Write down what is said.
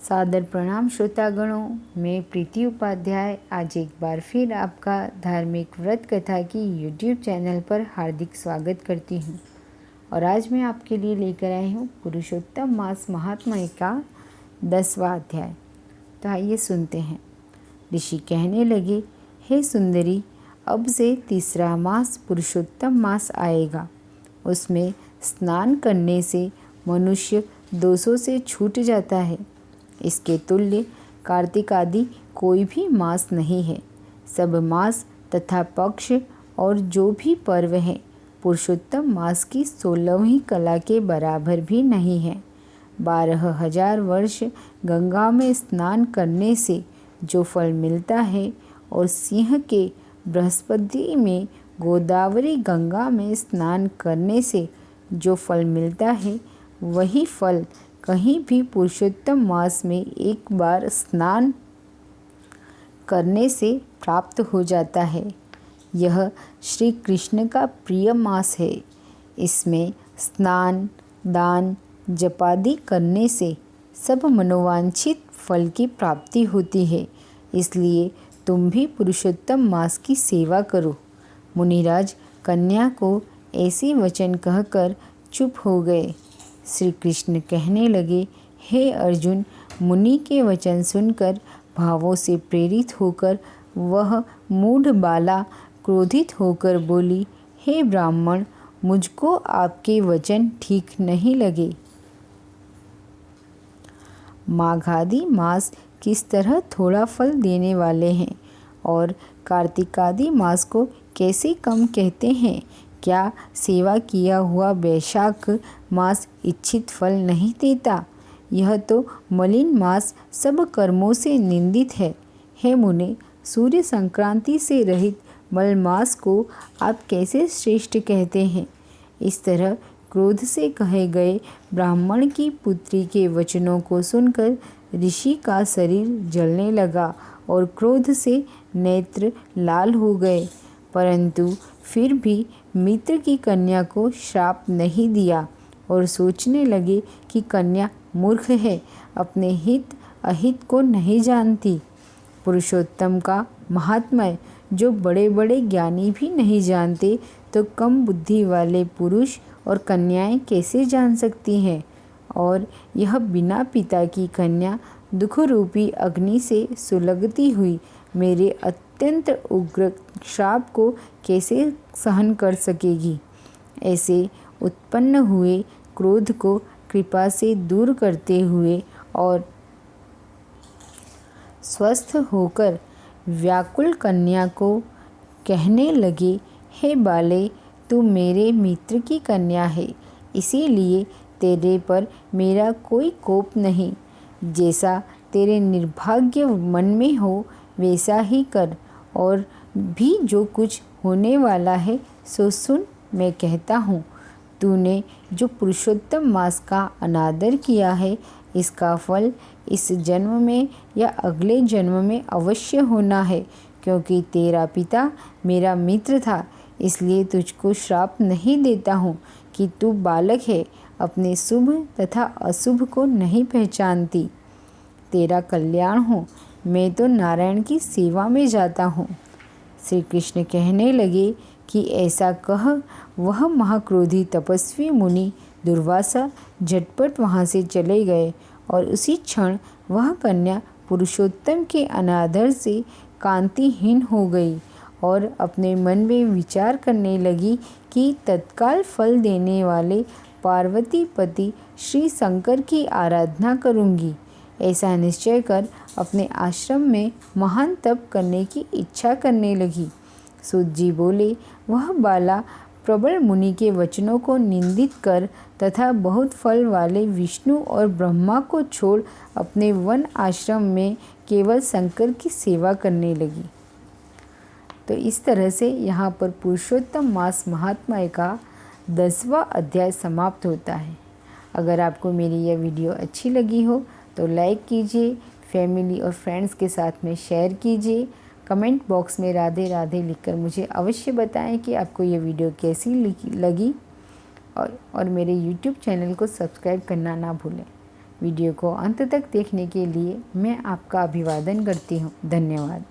सादर प्रणाम श्रोतागणों, मैं प्रीति उपाध्याय आज एक बार फिर आपका धार्मिक व्रत कथा की YouTube चैनल पर हार्दिक स्वागत करती हूँ। और आज मैं आपके लिए लेकर आई हूँ पुरुषोत्तम मास महात्म्य का 10वां अध्याय। तो आइए सुनते हैं। ऋषि कहने लगे, हे सुंदरी, अब से तीसरा मास पुरुषोत्तम मास आएगा। उसमें स्नान करने से मनुष्य दोषों से छूट जाता है। इसके तुल्य कार्तिक आदि कोई भी मास नहीं है। सब मास तथा पक्ष और जो भी पर्व हैं पुरुषोत्तम मास की 16वीं कला के बराबर भी नहीं है। 12,000 वर्ष गंगा में स्नान करने से जो फल मिलता है और सिंह के बृहस्पति में गोदावरी गंगा में स्नान करने से जो फल मिलता है, वही फल कहीं भी पुरुषोत्तम मास में एक बार स्नान करने से प्राप्त हो जाता है। यह श्री कृष्ण का प्रिय मास है। इसमें स्नान, दान, जपादि करने से सब मनोवांछित फल की प्राप्ति होती है। इसलिए तुम भी पुरुषोत्तम मास की सेवा करो। मुनिराज कन्या को ऐसे वचन कहकर चुप हो गए। श्री कृष्ण कहने लगे, हे अर्जुन, मुनि के वचन सुनकर भावों से प्रेरित होकर वह मूढ़ बाला क्रोधित होकर बोली, हे ब्राह्मण, मुझको आपके वचन ठीक नहीं लगे। माघादि मास किस तरह थोड़ा फल देने वाले हैं और कार्तिकादि मास को कैसे कम कहते हैं। क्या सेवा किया हुआ वैशाख मास इच्छित फल नहीं देता? यह तो मलिन मास सब कर्मों से निंदित है। हे मुने, सूर्य संक्रांति से रहित मल मास को आप कैसे श्रेष्ठ कहते हैं? इस तरह क्रोध से कहे गए ब्राह्मण की पुत्री के वचनों को सुनकर ऋषि का शरीर जलने लगा और क्रोध से नेत्र लाल हो गए, परंतु फिर भी मित्र की कन्या को श्राप नहीं दिया और सोचने लगे कि कन्या मूर्ख है, अपने हित अहित को नहीं जानती। पुरुषोत्तम का महात्म्य जो बड़े बड़े ज्ञानी भी नहीं जानते, तो कम बुद्धि वाले पुरुष और कन्याएं कैसे जान सकती हैं। और यह बिना पिता की कन्या दुख रूपी अग्नि से सुलगती हुई मेरे अत्यंत उग्र श्राप को कैसे सहन कर सकेगी। ऐसे उत्पन्न हुए क्रोध को कृपा से दूर करते हुए और स्वस्थ होकर व्याकुल कन्या को कहने लगे, हे बाले, तू मेरे मित्र की कन्या है, इसीलिए तेरे पर मेरा कोई कोप नहीं। जैसा तेरे निर्भाग्य मन में हो वैसा ही कर, और भी जो कुछ होने वाला है सो सुन। मैं कहता हूँ, तूने जो पुरुषोत्तम मास का अनादर किया है, इसका फल इस जन्म में या अगले जन्म में अवश्य होना है। क्योंकि तेरा पिता मेरा मित्र था, इसलिए तुझको श्राप नहीं देता हूँ कि तू बालक है, अपने शुभ तथा अशुभ को नहीं पहचानती। तेरा कल्याण हो, मैं तो नारायण की सेवा में जाता हूँ। श्री कृष्ण कहने लगे कि ऐसा कह वह महाक्रोधी तपस्वी मुनि दुर्वासा झटपट वहाँ से चले गए और उसी क्षण वह कन्या पुरुषोत्तम के अनादर से कांतिहीन हो गई और अपने मन में विचार करने लगी कि तत्काल फल देने वाले पार्वती पति श्री शंकर की आराधना करूँगी। ऐसा निश्चय कर अपने आश्रम में महान तप करने की इच्छा करने लगी। सूत जी बोले, वह बाला प्रबल मुनि के वचनों को निंदित कर तथा बहुत फल वाले विष्णु और ब्रह्मा को छोड़ अपने वन आश्रम में केवल शंकर की सेवा करने लगी। तो इस तरह से यहाँ पर पुरुषोत्तम मास महात्म्य का 10वां अध्याय समाप्त होता है। अगर आपको मेरी यह वीडियो अच्छी लगी हो तो लाइक कीजिए, फैमिली और फ्रेंड्स के साथ में शेयर कीजिए। कमेंट बॉक्स में राधे राधे लिखकर मुझे अवश्य बताएं कि आपको ये वीडियो कैसी लगी और मेरे YouTube चैनल को सब्सक्राइब करना ना भूलें। वीडियो को अंत तक देखने के लिए मैं आपका अभिवादन करती हूँ। धन्यवाद।